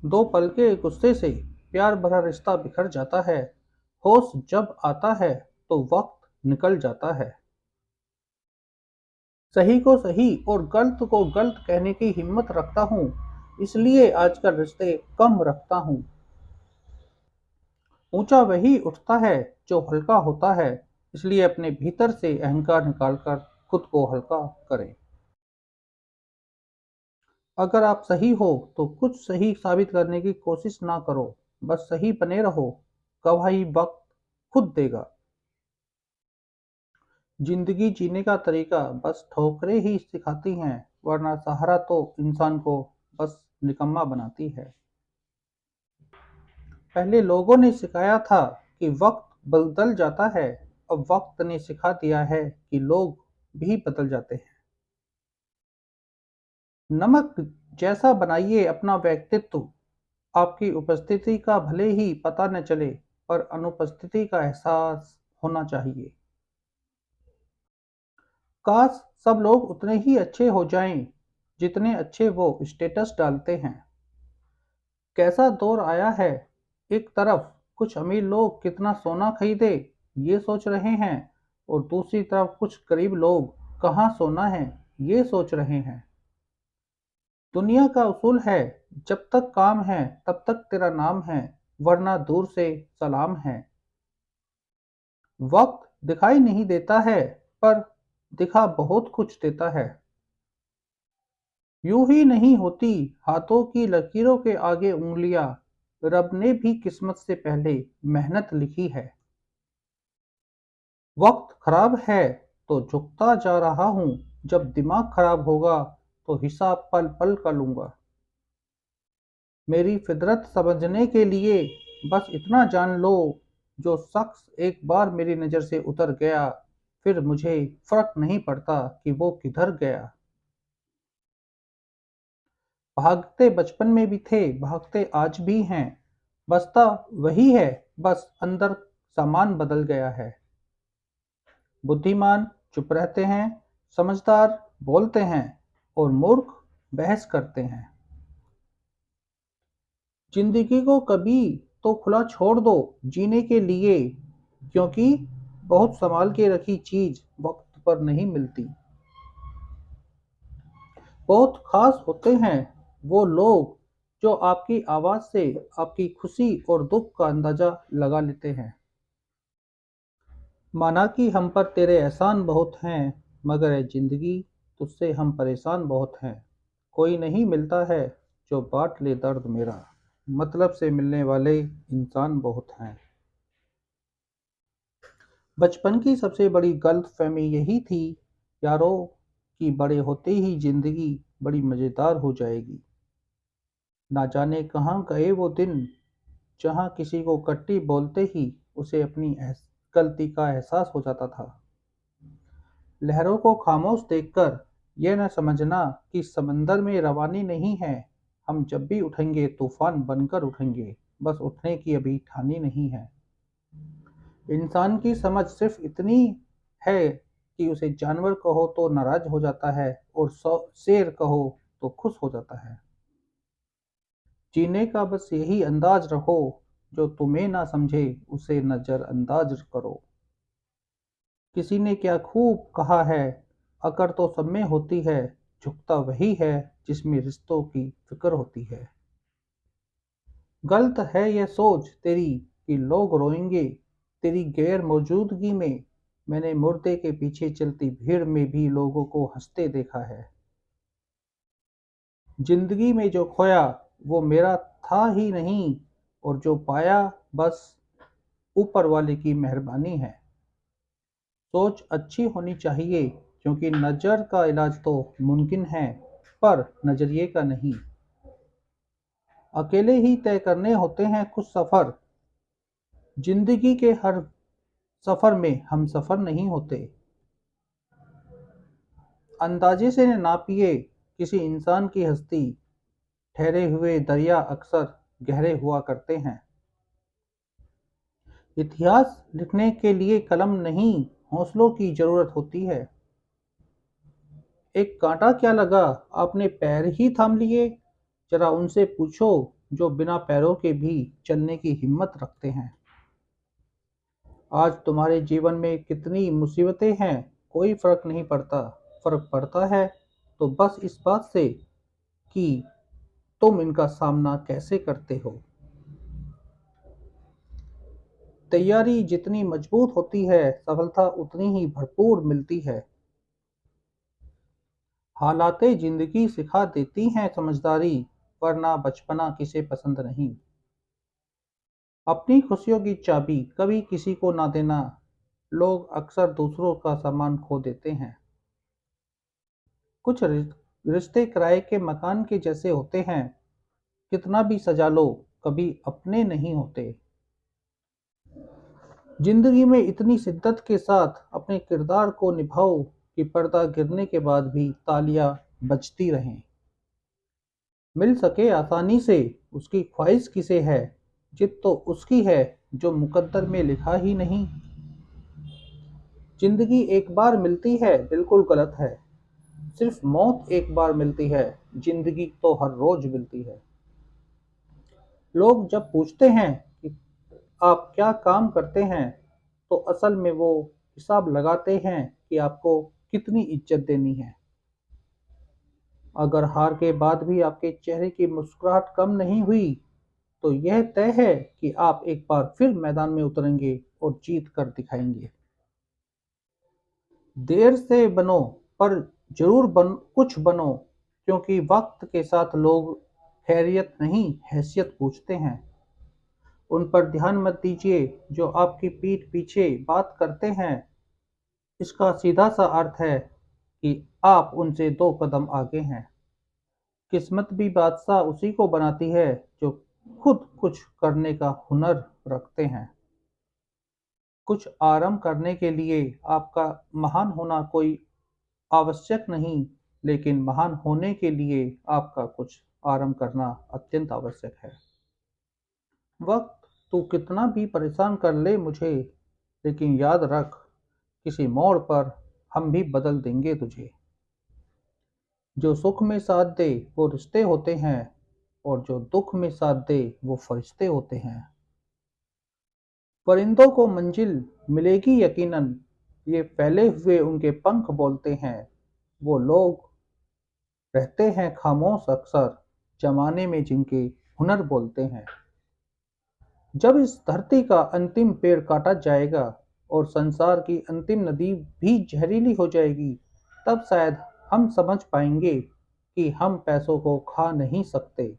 दो पल के गुस्से से प्यार भरा रिश्ता बिखर जाता है। होश जब आता है तो वक्त निकल जाता है। सही को सही और गलत को गलत कहने की हिम्मत रखता हूँ, इसलिए आजकल रिश्ते कम रखता हूँ। ऊंचा वही उठता है जो हल्का होता है, इसलिए अपने भीतर से अहंकार निकालकर खुद को हल्का करें। अगर आप सही हो तो कुछ सही साबित करने की कोशिश ना करो, बस सही बने रहो। गवाही वक्त खुद देगा। जिंदगी जीने का तरीका बस ठोकरें ही सिखाती हैं, वरना सहारा तो इंसान को बस निकम्मा बनाती है। पहले लोगों ने सिखाया था कि वक्त बदल जाता है, अब वक्त ने सिखा दिया है कि लोग भी बदल जाते हैं। नमक जैसा बनाइए अपना व्यक्तित्व, आपकी उपस्थिति का भले ही पता न चले, पर अनुपस्थिति का एहसास होना चाहिए। काश सब लोग उतने ही अच्छे हो जाएं, जितने अच्छे वो स्टेटस डालते हैं। कैसा दौर आया है, एक तरफ कुछ अमीर लोग कितना सोना खरीदे ये सोच रहे हैं, और दूसरी तरफ कुछ गरीब लोग कहाँ सोना है ये सोच रहे हैं। दुनिया का उसूल है, जब तक काम है तब तक तेरा नाम है, वरना दूर से सलाम है। वक्त दिखाई नहीं देता है, पर दिखा बहुत कुछ देता है। यूं ही नहीं होती हाथों की लकीरों के आगे उंगलियां, रब ने भी किस्मत से पहले मेहनत लिखी है। वक्त खराब है तो झुकता जा रहा हूं, जब दिमाग खराब होगा तो हिसाब पल पल का लूंगा। मेरी फितरत समझने के लिए बस इतना जान लो, जो शख्स एक बार मेरी नज़र से उतर गया, फिर मुझे फर्क नहीं पड़ता कि वो किधर गया। भागते बचपन में भी थे, भागते आज भी हैं, बसता वही है, बस अंदर सामान बदल गया है। बुद्धिमान चुप रहते हैं, समझदार बोलते हैं, और मूर्ख बहस करते हैं। जिंदगी को कभी तो खुला छोड़ दो जीने के लिए, क्योंकि बहुत संभाल के रखी चीज वक्त पर नहीं मिलती। बहुत खास होते हैं वो लोग जो आपकी आवाज से आपकी खुशी और दुख का अंदाजा लगा लेते हैं। माना कि हम पर तेरे एहसान बहुत हैं, मगर है जिंदगी तुझसे हम परेशान बहुत हैं। कोई नहीं मिलता है जो बांट ले दर्द मेरा, मतलब से मिलने वाले इंसान बहुत हैं। बचपन की सबसे बड़ी गलतफहमी यही थी यारों, कि बड़े होते ही जिंदगी बड़ी मजेदार हो जाएगी। ना जाने कहाँ गए वो दिन, जहाँ किसी को कट्टी बोलते ही उसे अपनी गलती का एहसास हो जाता था। लहरों को खामोश देखकर यह न समझना कि समंदर में रवानी नहीं है। हम जब भी उठेंगे तूफान बनकर उठेंगे, बस उठने की अभी ठानी नहीं है। इंसान की समझ सिर्फ इतनी है कि उसे जानवर कहो तो नाराज हो जाता है, और शेर कहो तो खुश हो जाता है। जीने का बस यही अंदाज रखो, जो तुम्हें ना समझे उसे नजरअंदाज करो। किसी ने क्या खूब कहा है, अकड़ तो सब में होती है, झुकता वही है जिसमें रिश्तों की फिक्र होती है। गलत है यह सोच तेरी कि लोग रोएंगे तेरी गैर मौजूदगी में। मैंने मुर्दे के पीछे चलती भीड़ में भी लोगों को हंसते देखा है। जिंदगी में जो खोया वो मेरा था ही नहीं, और जो पाया बस ऊपर वाले की मेहरबानी है। सोच अच्छी होनी चाहिए, क्योंकि नज़र का इलाज तो मुमकिन है, पर नज़रिए का नहीं। अकेले ही तय करने होते हैं कुछ सफ़र, जिंदगी के हर सफ़र में हम सफ़र नहीं होते। अंदाजे से नापिए किसी इंसान की हस्ती, ठहरे हुए दरिया अक्सर गहरे हुआ करते हैं। इतिहास लिखने के लिए कलम नहीं, हौसलों की जरूरत होती है। एक कांटा क्या लगा, आपने पैर ही थाम लिए, जरा उनसे पूछो जो बिना पैरों के भी चलने की हिम्मत रखते हैं। आज तुम्हारे जीवन में कितनी मुसीबतें हैं, कोई फर्क नहीं पड़ता। फर्क पड़ता है तो बस इस बात से कि तुम इनका सामना कैसे करते हो। तैयारी जितनी मजबूत होती है, सफलता उतनी ही भरपूर मिलती है। हालातें जिंदगी सिखा देती हैं समझदारी, वरना बचपना किसे पसंद नहीं। अपनी खुशियों की चाबी कभी किसी को ना देना। लोग अक्सर दूसरों का सामान खो देते हैं। कुछ रिश्ते किराए के मकान के जैसे होते हैं, कितना भी सजा लो कभी अपने नहीं होते। जिंदगी में इतनी शिद्दत के साथ अपने किरदार को निभाओ कि पर्दा गिरने के बाद भी तालियां बजती रहें। मिल सके आसानी से उसकी ख्वाहिश किसे है, जिद तो उसकी है जो मुकद्दर में लिखा ही नहीं। जिंदगी एक बार मिलती है बिल्कुल गलत है। सिर्फ मौत एक बार मिलती है, जिंदगी तो हर रोज मिलती है। लोग जब पूछते हैं कि आप क्या काम करते हैं, तो असल में वो हिसाब लगाते हैं कि आपको कितनी इज्जत देनी है। अगर हार के बाद भी आपके चेहरे की मुस्कुराहट कम नहीं हुई, तो यह तय है कि आप एक बार फिर मैदान में उतरेंगे और जीत कर दिखाएंगे। देर से बनो, पर जरूर कुछ बनो, क्योंकि वक्त के साथ लोग खैरियत नहीं हैसियत पूछते हैं। उन पर ध्यान मत दीजिए जो आपकी पीठ पीछे बात करते हैं। इसका सीधा सा अर्थ है कि आप उनसे 2 कदम आगे हैं। किस्मत भी बादशाह उसी को बनाती है जो खुद कुछ करने का हुनर रखते हैं। कुछ आराम करने के लिए आपका महान होना कोई आवश्यक नहीं, लेकिन महान होने के लिए आपका कुछ आराम करना अत्यंत आवश्यक है। वक्त तू कितना भी परेशान कर ले मुझे, लेकिन याद रख, किसी मोड़ पर हम भी बदल देंगे तुझे। जो सुख में साथ दे वो रिश्ते होते हैं, और जो दुख में साथ दे वो फरिश्ते होते हैं। परिंदों को मंजिल मिलेगी यकीनन, ये फैले हुए उनके पंख बोलते हैं। वो लोग रहते हैं खामोश अक्सर, जमाने में जिनके हुनर बोलते हैं। जब इस धरती का अंतिम पेड़ काटा जाएगा और संसार की अंतिम नदी भी जहरीली हो जाएगी, तब शायद हम समझ पाएंगे कि हम पैसों को खा नहीं सकते,